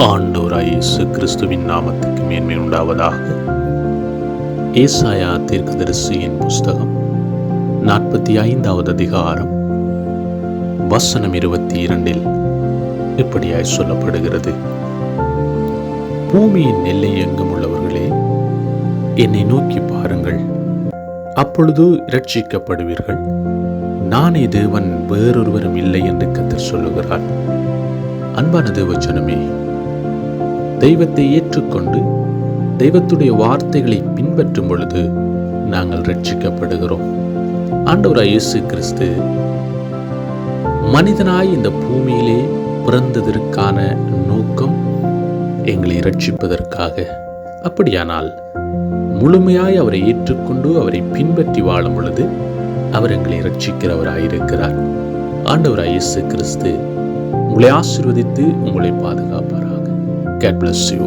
ஆண்டவராய் இயேசு கிறிஸ்துவின் நாமத்துக்கு மேன்மை உண்டாவதாக. ஏசாயா தீர்க்கதரிசியின் புஸ்தகம் 45வது அதிகாரம் வசனம் 22 இப்படியாய் சொல்லப்படுகிறது. பூமியின் எல்லை எங்கும் உள்ளவர்களே, என்னை நோக்கி பாருங்கள், அப்பொழுது இரட்சிக்கப்படுவீர்கள். நானே தேவன், வேறொருவரும் இல்லை என்று கர்த்தர் சொல்லுகிறார். அன்பான தேவஜனமே, தெய்வத்தை ஏற்றுக்கொண்டு தெய்வத்துடைய வார்த்தைகளை பின்பற்றும் பொழுது நாங்கள் ரட்சிக்கப்படுகிறோம். ஆண்டவராய் இயேசு கிறிஸ்து மனிதனாய் இந்த பூமியிலே பிறந்ததற்கான நோக்கம் எங்களை ரட்சிப்பதற்காக. அப்படியானால் முழுமையாய் அவரை ஏற்றுக்கொண்டு அவரை பின்பற்றி வாழும் பொழுது அவர் எங்களை ரட்சிக்கிறவராயிருக்கிறார். ஆண்டவராய் இயேசு கிறிஸ்து உங்களை ஆசீர்வதித்து உங்களை பாதுகாப்பாராக. God bless you.